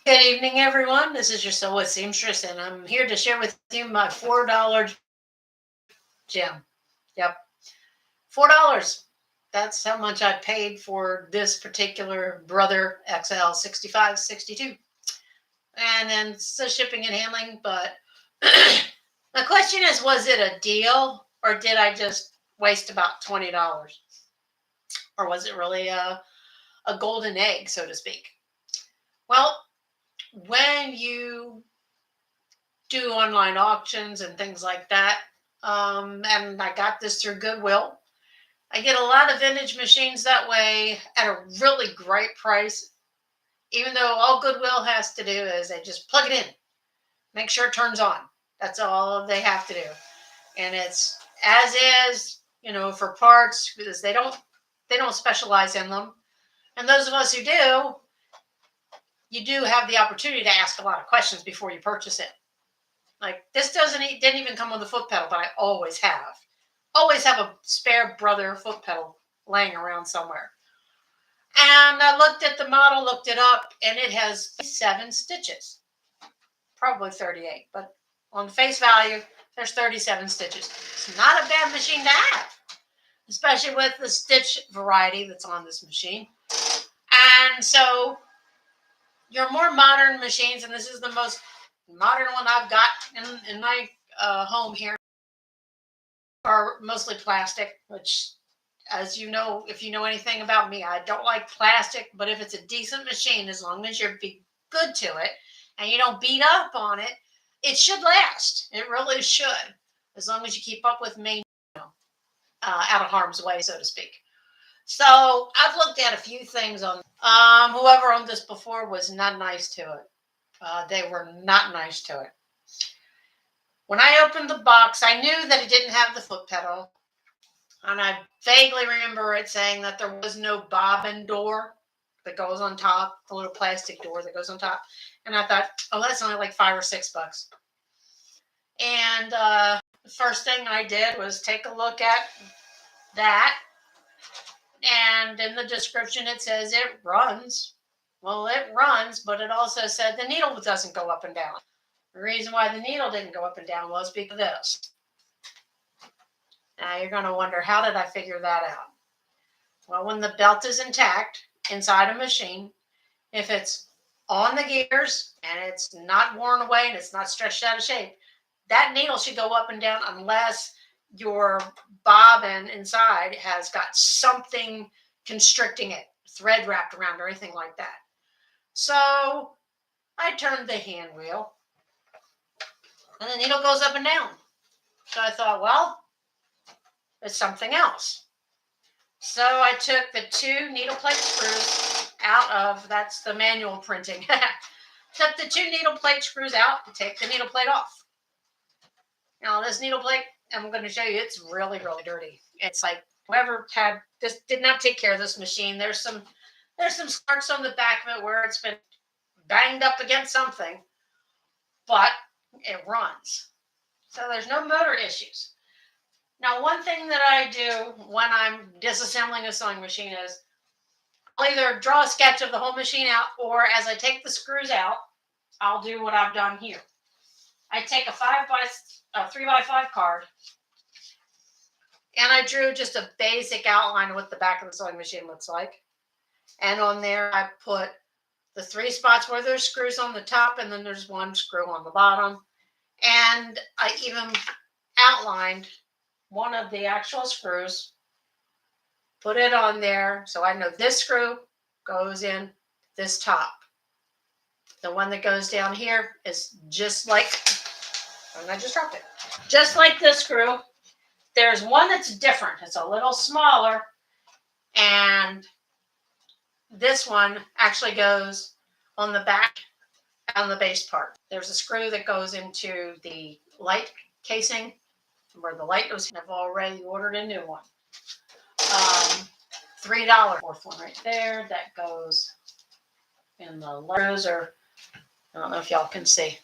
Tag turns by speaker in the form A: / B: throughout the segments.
A: Good evening, everyone. This is your Soul Seamstress, and I'm here to share with you my $4 gem. Yep, $4. That's how much I paid for this particular Brother XL-6525. And then it's the shipping and handling. But the question is, was it a deal, or did I just waste about $20? Or was it really a golden egg, so to speak? Well, when you do online auctions and things like that. And I got this through Goodwill. I get a lot of vintage machines that way at a really great price, even though all Goodwill has to do is they just plug it in, make sure it turns on. That's all they have to do. And it's as is, for parts, because they don't specialize in them. And those of us who do, you do have the opportunity to ask a lot of questions before you purchase it. Like this didn't even come with a foot pedal, but I always have a spare Brother foot pedal laying around somewhere. And I looked at the model, looked it up, and it has 7 stitches, probably 38, but on face value, there's 37 stitches. It's not a bad machine to have, especially with the stitch variety that's on this machine. And so your more modern machines, and this is the most modern one I've got in my home here, are mostly plastic, which, as you know, if you know anything about me, I don't like plastic, but if it's a decent machine, as long as you're be good to it and you don't beat up on it, it should last. It really should, as long as you keep up with me, out of harm's way, so to speak. So I've looked at a few things on. Whoever owned this before was not nice to it. They were not nice to it. When I opened the box, I knew that it didn't have the foot pedal. And I vaguely remember it saying that there was no bobbin door that goes on top, the little plastic door that goes on top. And I thought, oh, that's only like $5 or $6. And the first thing I did was take a look at that. And in the description, it says it runs. Well, it runs, but it also said the needle doesn't go up and down. The reason why the needle didn't go up and down was because of this. Now you're going to wonder, how did I figure that out? Well, when the belt is intact inside a machine, if it's on the gears and it's not worn away and it's not stretched out of shape, that needle should go up and down unless your bobbin inside has got something constricting it, thread wrapped around or anything like that. So I turned the hand wheel and the needle goes up and down. So I thought, well, it's something else. So I took the 2 needle plate screws out of, that's the manual printing. Took the 2 needle plate screws out to take the needle plate off. Now this needle plate, I'm going to show you, it's really, really dirty. It's like whoever did not take care of this machine. There's some sparks on the back of it where it's been banged up against something, but it runs. So there's no motor issues. Now, one thing that I do when I'm disassembling a sewing machine is I'll either draw a sketch of the whole machine out, or as I take the screws out, I'll do what I've done here. I take a 3x5 card, and I drew just a basic outline of what the back of the sewing machine looks like. And on there, I put the 3 spots where there's screws on the top, and then there's 1 screw on the bottom. And I even outlined one of the actual screws, put it on there, so I know this screw goes in this top. The one that goes down here is just like, and I just dropped it. Just like this screw, there's one that's different. It's a little smaller, and this one actually goes on the back, on the base part. There's a screw that goes into the light casing where the light goes. I've already ordered a new one. $3. Fourth one right there. That goes in the screws, or I don't know if y'all can see.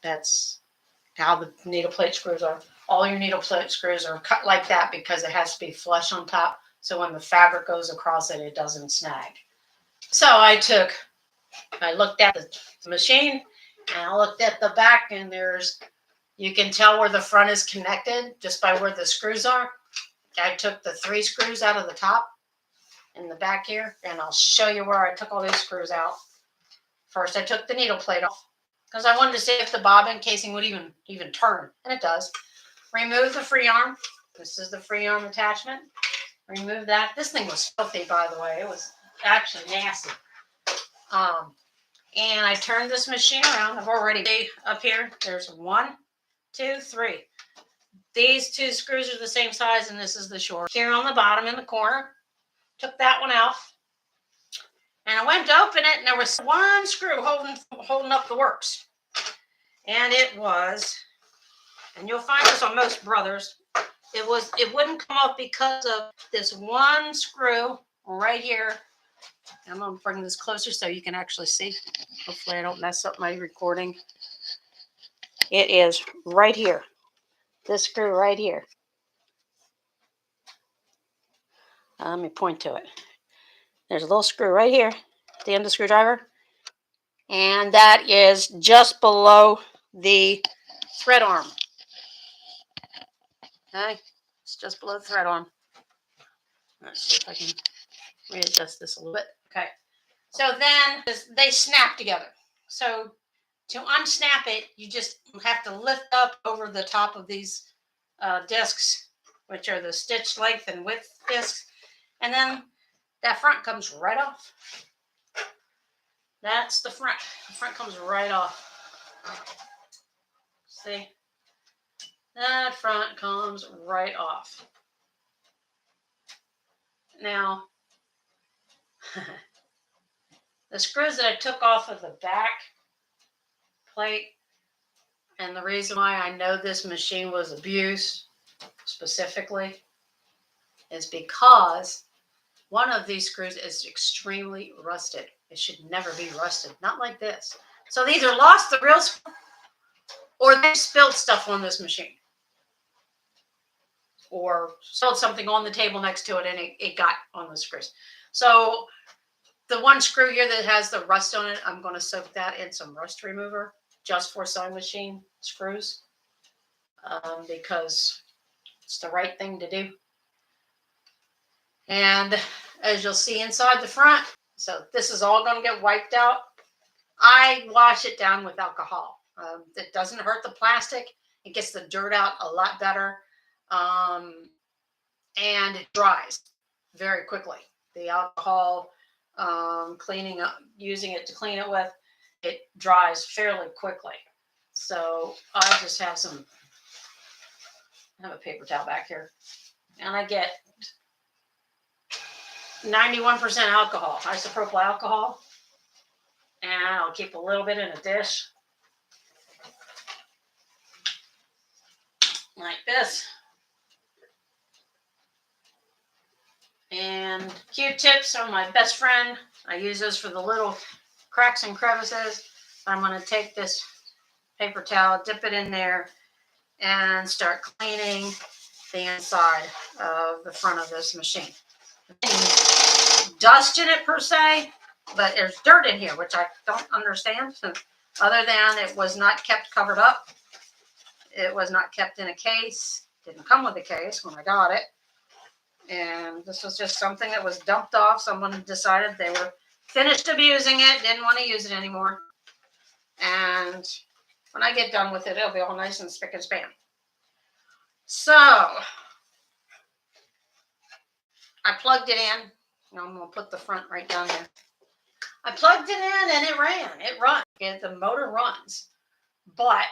A: That's how the needle plate screws are. All your needle plate screws are cut like that because it has to be flush on top. So when the fabric goes across it, it doesn't snag. So I took I looked at the machine and I looked at the back, and you can tell where the front is connected just by where the screws are. I took the 3 screws out of the top in the back here, and I'll show you where I took all these screws out. First, I took the needle plate off because I wanted to see if the bobbin casing would even turn, and it does. Remove the free arm. This is the free arm attachment. Remove that. This thing was filthy, by the way. It was actually nasty. And I turned this machine around. I've already up here. There's 1, 2, 3. These 2 screws are the same size, and this is the short. Here on the bottom in the corner, took that one out, and I went to open it, and there was 1 screw holding up the works, and it was, and you'll find this on most Brothers, it wouldn't come off because of this 1 screw right here. I'm going to bring this closer so you can actually see. Hopefully I don't mess up my recording. It is right here. This screw right here. Let me point to it. There's a little screw right here at the end of the screwdriver. And that is just below the thread arm. Okay, it's just below the thread arm. Let's see if I can readjust this a little bit. Okay, so then they snap together. So to unsnap it, you just have to lift up over the top of these discs, which are the stitch length and width discs, and then that front comes right off. That's the front. The front comes right off. See? That front comes right off. Now, the screws that I took off of the back plate, and the reason why I know this machine was abused specifically is because one of these screws is extremely rusted. It should never be rusted, not like this. So they either lost the real screw or they spilled stuff on this machine, or spilled something on the table next to it and it got on the screws. So the 1 screw here that has the rust on it, I'm going to soak that in some rust remover just for sewing machine screws because it's the right thing to do. And as you'll see inside the front, so this is all going to get wiped out. I wash it down with alcohol. It doesn't hurt the plastic. It gets the dirt out a lot better. And it dries very quickly. The alcohol, cleaning up, using it to clean it with, it dries fairly quickly. So I just have I have a paper towel back here, and I get 91% alcohol, isopropyl alcohol, and I'll keep a little bit in a dish like this. And Q-tips are my best friend. I use those for the little cracks and crevices. I'm going to take this paper towel, dip it in there, and start cleaning the inside of the front of this machine. Dust in it per se, but there's dirt in here, which I don't understand. Other than it was not kept covered up. It was not kept in a case. Didn't come with a case when I got it. And this was just something that was dumped off. Someone decided they were finished abusing it, didn't want to use it anymore. And when I get done with it, it'll be all nice and spick and span. So I plugged it in. I'm going to put the front right down here. I plugged it in and it ran. It runs. The motor runs. But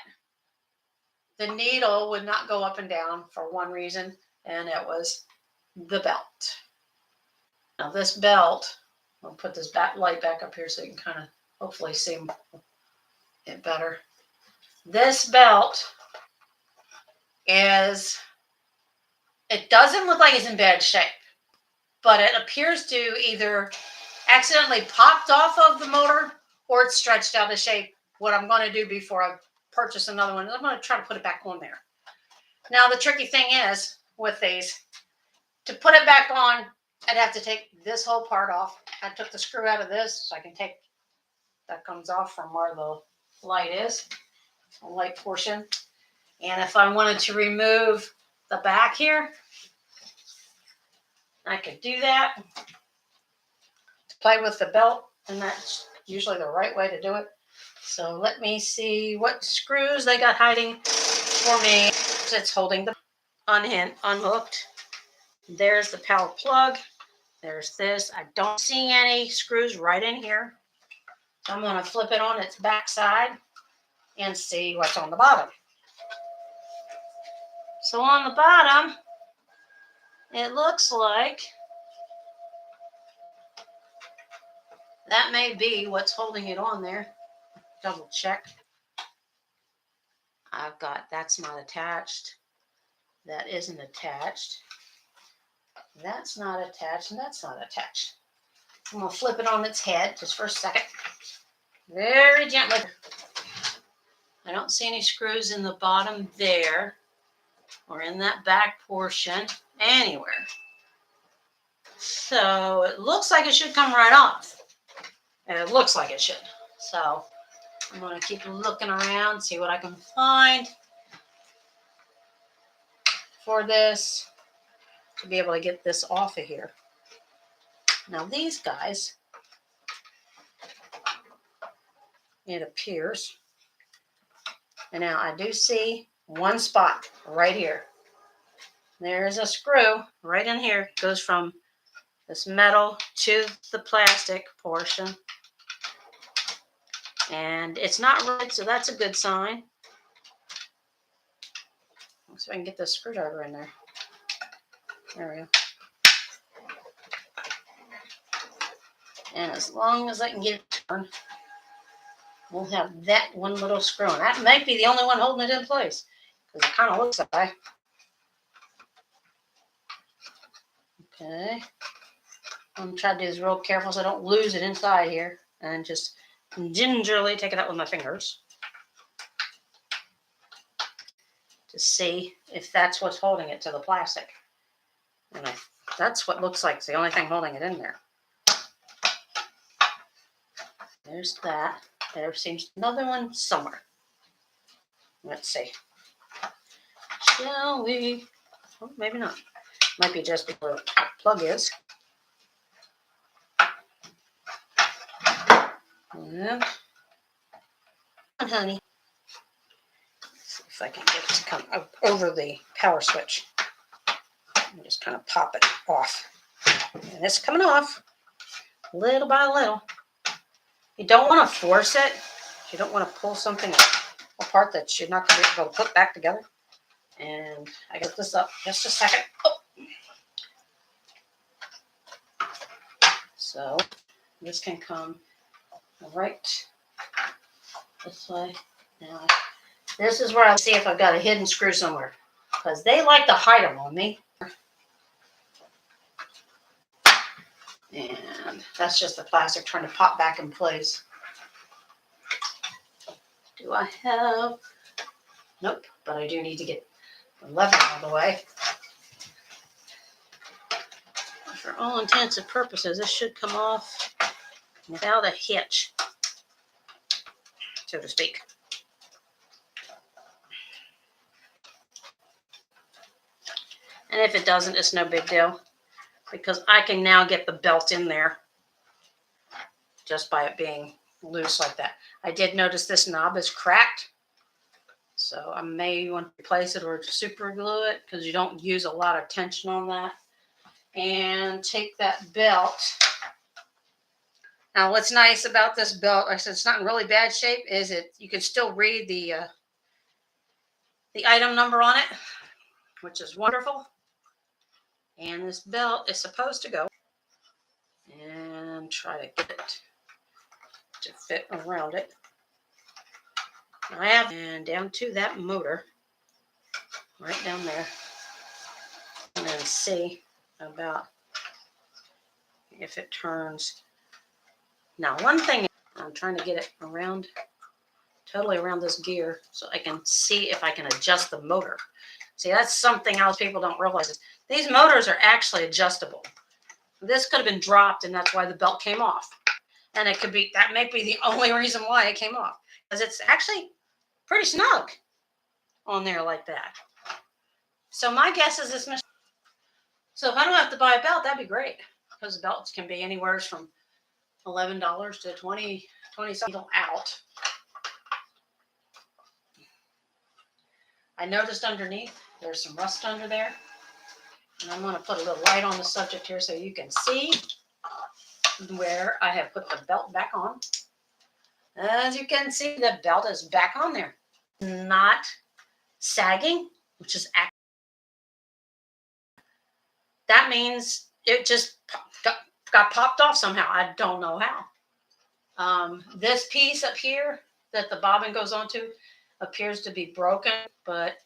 A: the needle would not go up and down for one reason, and it was the belt. Now this belt, I'll put this light back up here so you can kind of hopefully see it better. This belt it doesn't look like it's in bad shape, but it appears to either accidentally popped off of the motor or it's stretched out of shape. What I'm going to do before I purchase another one is I'm going to try to put it back on there. Now the tricky thing is with these, to put it back on, I'd have to take this whole part off. I took the screw out of this so I can take that comes off from where the light is, the light portion. And if I wanted to remove the back here, I could do that. Play with the belt, and that's usually the right way to do it. So let me see what screws they got hiding for me. It's holding the unhooked. There's the power plug. There's this. I don't see any screws right in here. So I'm going to flip it on its back side and see what's on the bottom. So on the bottom, it looks like that may be what's holding it on there. Double check. That's not attached. That isn't attached. That's not attached, and that's not attached. I'm going to flip it on its head just for a second. Very gently. I don't see any screws in the bottom there or in that back portion anywhere. So it looks like it should come right off. It looks like it should. So I'm going to keep looking around, see what I can find for this to be able to get this off of here. Now these guys, it appears, and now I do see one spot right here. There's a screw right in here. It goes from this metal to the plastic portion. And it's not red, so that's a good sign. Let's see if I can get this screwdriver in there. There we go. And as long as I can get it turned, we'll have that one little screw. And that might be the only one holding it in place, because it kind of looks like. Okay. I'm going to try to do this real careful so I don't lose it inside here. And just gingerly take it out with my fingers to see if that's what's holding it to the plastic. And that's what looks like it's the only thing holding it in there. There's that. There seems another one somewhere. Let's see. Shall we? Oh, maybe not. Might be just where the plug is. Yeah. Come on, honey. Let's see if I can get it to come over the power switch. And just kind of pop it off. And it's coming off little by little. You don't want to force it. You don't want to pull something apart that you're not going to be able to put back together. And I got this up just a second. Oh. So this can come right this way. Now, this is where I'll see if I've got a hidden screw somewhere, because they like to hide them on me. And that's just the plastic trying to pop back in place. Do I have? Nope, but I do need to get the lever out of the way. For all intents and purposes, this should come off without a hitch, so to speak. And if it doesn't, it's no big deal, because I can now get the belt in there just by it being loose like that. I did notice this knob is cracked, so I may want to replace it or super glue it, because you don't use a lot of tension on that. And take that belt. Now, what's nice about this belt, like I said, it's not in really bad shape, is you can still read the item number on it, which is wonderful. And this belt is supposed to go and try to get it to fit around it. I have, and down to that motor, right down there, and then see about if it turns. Now, one thing, I'm trying to get it around, totally around this gear, so I can see if I can adjust the motor. See, that's something else people don't realize is these motors are actually adjustable. This could have been dropped, and that's why the belt came off. And it could be, that may be the only reason why it came off, because it's actually pretty snug on there like that. So my guess is this machine. So if I don't have to buy a belt, that'd be great, because the belts can be anywhere from $11 to $20 out. I noticed underneath there's some rust under there, and I'm going to put a little light on the subject here so you can see where I have put the belt back on. As you can see, the belt is back on there, not sagging, which is actually, that means it just got popped off somehow. I don't know how. This piece up here that the bobbin goes onto appears to be broken, but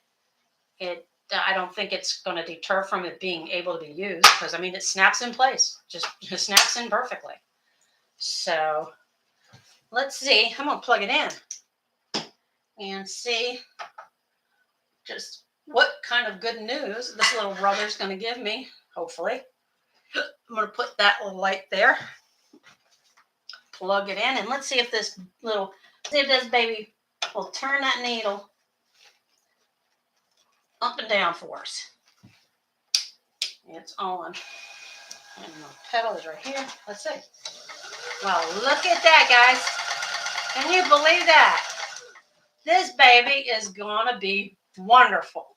A: I don't think it's going to deter from it being able to be used, because I mean it snaps in place, just snaps in perfectly. So let's see. I'm going to plug it in and see just what kind of good news this little rubber's going to give me. Hopefully, I'm going to put that little light there. Plug it in, and let's see if this baby will turn that needle up and down for us. It's on. And the pedal is right here. Let's see. Well, look at that, guys. Can you believe that? This baby is going to be wonderful.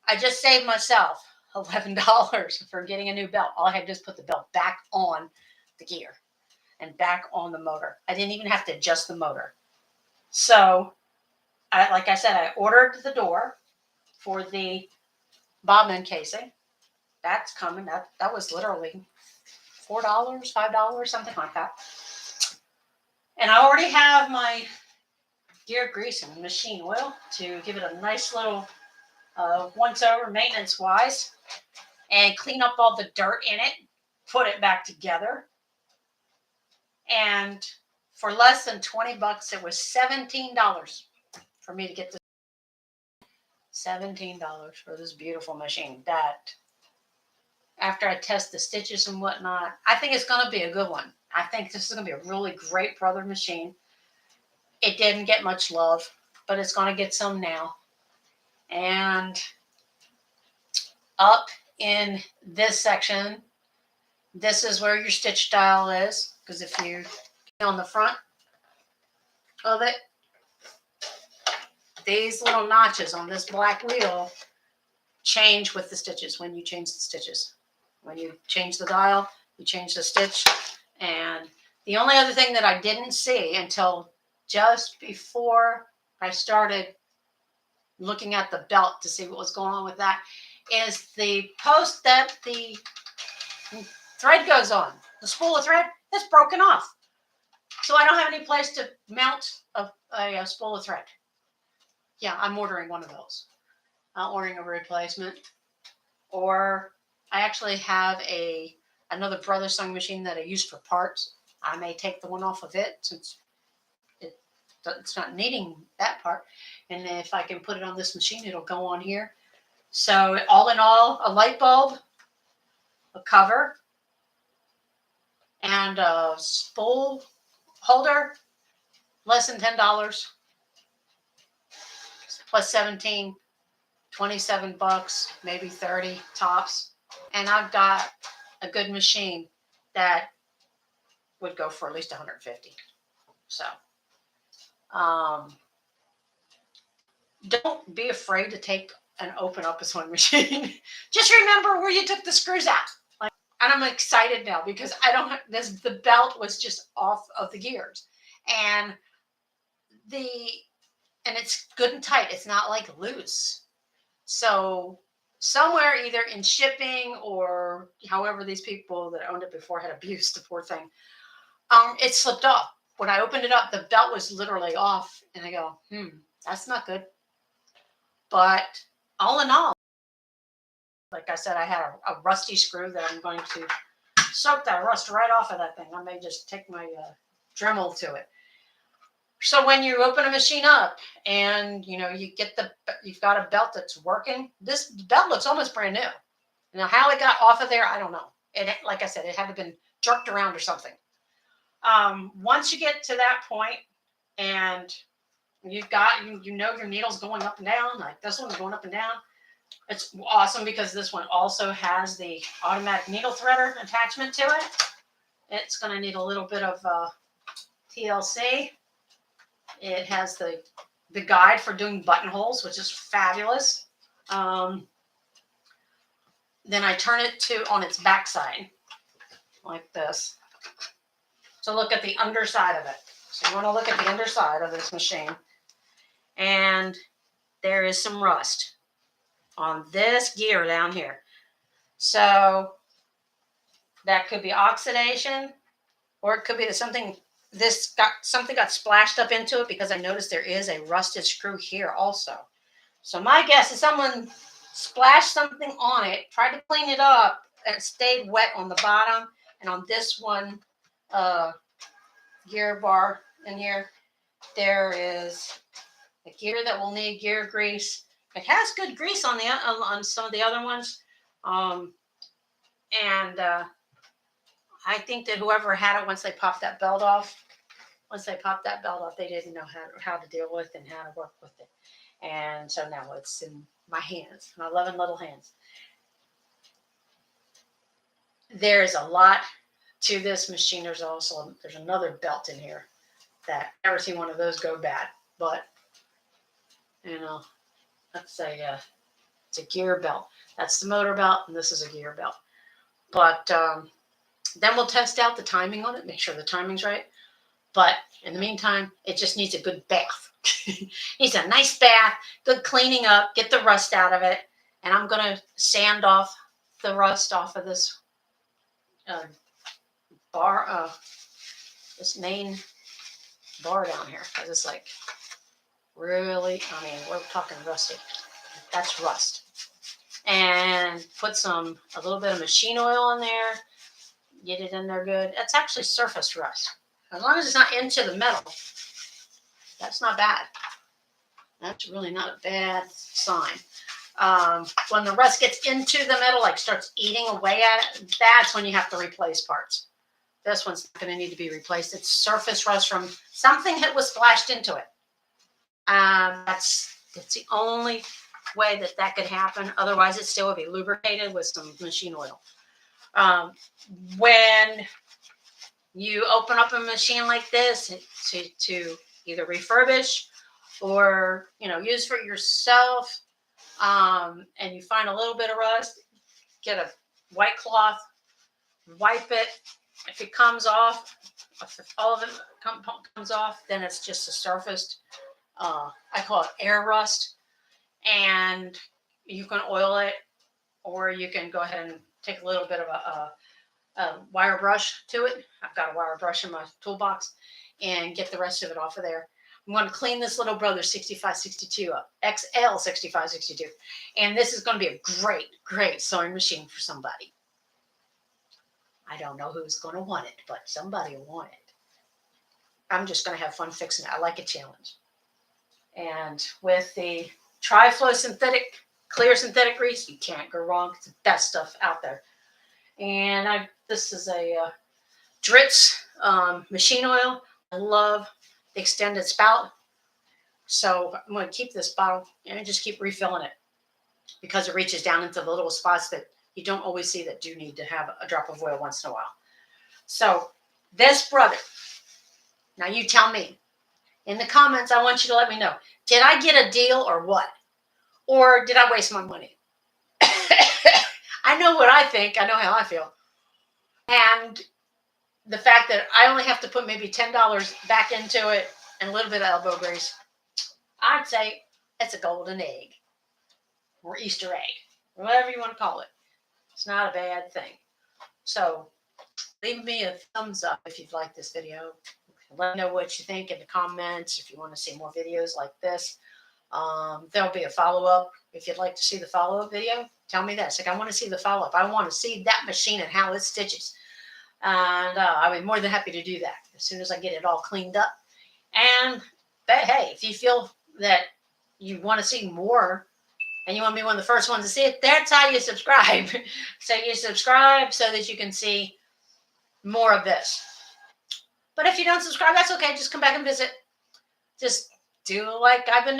A: I just saved myself $11 for getting a new belt. All I had to do is put the belt back on the gear and back on the motor. I didn't even have to adjust the motor. So, like I said, I ordered the door for the bobbin casing. That's coming. That was literally $4, $5, something like that. And I already have my gear grease and machine oil to give it a nice little once over maintenance wise, and clean up all the dirt in it, put it back together. And for less than 20 bucks, it was $17 for me to get this. $17 for this beautiful machine that, after I test the stitches and whatnot, I think it's going to be a good one. I think this is going to be a really great brother machine. It didn't get much love, but it's going to get some now. And up in this section, this is where your stitch dial is, because if you on the front of it, these little notches on this black wheel change with the stitches when you change the stitches. When you change the dial, you change the stitch. And the only other thing that I didn't see until just before I started looking at the belt to see what was going on with that is the post that the thread goes on. The spool of thread is broken off. So I don't have any place to mount a spool of thread. Yeah, I'm ordering one of those. I'm ordering a replacement. Or I actually have another brother sewing machine that I use for parts. I may take the one off of it since it's not needing that part. And if I can put it on this machine, it'll go on here. So all in all, a light bulb, a cover, and a spool holder, less than $10, plus 17, 27 bucks, maybe 30 tops. And I've got a good machine that would go for at least 150. So, don't be afraid to take and open up a sewing machine. Just remember where you took the screws out. And I'm excited now because I don't have this. The belt was just off of the gears, and it's good and tight. It's not like loose. So somewhere either in shipping or however these people that owned it before had abused the poor thing, it slipped off. When I opened it up, the belt was literally off, and I go, that's not good. But all in all, like I said, I had a rusty screw that I'm going to soak that rust right off of that thing. I may just take my Dremel to it. So when you open a machine up and you've got a belt that's working, this belt looks almost brand new. Now how it got off of there, I don't know. Like I said, it had to have been jerked around or something. Once you get to that point and you've got, you know your needle's going up and down, like this one's going up and down. It's awesome because this one also has the automatic needle threader attachment to it. It's going to need a little bit of TLC. It has the guide for doing buttonholes, which is fabulous. Then I turn it to on its backside, like this. So look at the underside of it. So you want to look at the underside of this machine. And there is some rust on this gear down here. So that could be oxidation, or it could be that something got splashed up into it, because I noticed there is a rusted screw here also. So my guess is someone splashed something on it, tried to clean it up, and it stayed wet on the bottom. And on this one gear bar in here, there is a gear that will need gear grease. It has good grease on some of the other ones. I think that whoever had it, once they popped that belt off, they didn't know how to deal with and how to work with it. And so now it's in my hands, my 11 little hands. There's a lot to this machine. There's another belt in here that I've never seen one of those go bad, but that's it's a gear belt. That's the motor belt, and this is a gear belt. But then we'll test out the timing on it, make sure the timing's right. But in the meantime, it just needs a good bath. Needs a nice bath, good cleaning up, get the rust out of it. And I'm going to sand off the rust off of this this main bar down here. Because it's like really, we're talking rusty. That's rust. And put a little bit of machine oil in there. Get it in there good. That's actually surface rust. As long as it's not into the metal, that's not bad. That's really not a bad sign. When the rust gets into the metal, like starts eating away at it, that's when you have to replace parts. This one's not going to need to be replaced. It's surface rust from something that was splashed into it. That's the only way that could happen. Otherwise, it still would be lubricated with some machine oil. When you open up a machine like this to either refurbish or use for yourself, and you find a little bit of rust, get a white cloth, wipe it. If it comes off, if all of it comes off, then it's just a surfaced, I call it air rust. And you can oil it, or you can go ahead and take a little bit of a wire brush to it. I've got a wire brush in my toolbox, and get the rest of it off of there. I'm going to clean this little brother 6562 up, XL-6562. And this is going to be a great, great sewing machine for somebody. I don't know who's going to want it, but somebody will want it. I'm just going to have fun fixing it. I like a challenge. And with the Tri-Flow clear synthetic grease, you can't go wrong. It's the best stuff out there. And this is a Dritz machine oil. I love the extended spout. So I'm going to keep this bottle and just keep refilling it, because it reaches down into the little spots that you don't always see that do need to have a drop of oil once in a while. So this brother, now you tell me. In the comments, I want you to let me know. Did I get a deal or what? Or did I waste my money? I know what I think. I know how I feel. And the fact that I only have to put maybe $10 back into it and a little bit of elbow grease, I'd say it's a golden egg or Easter egg, or whatever you want to call it. It's not a bad thing. So leave me a thumbs up if you've liked this video. Let me know what you think in the comments. If you want to see more videos like this, there'll be a follow-up. If you'd like to see the follow-up video, tell me that. It's like, I want to see the follow-up. I want to see that machine and how it stitches. And I'll be more than happy to do that as soon as I get it all cleaned up. But hey, if you feel that you want to see more and you want to be one of the first ones to see it, that's how you subscribe. So you subscribe so that you can see more of this. But if you don't subscribe, that's okay. Just come back and visit. Just do like I've been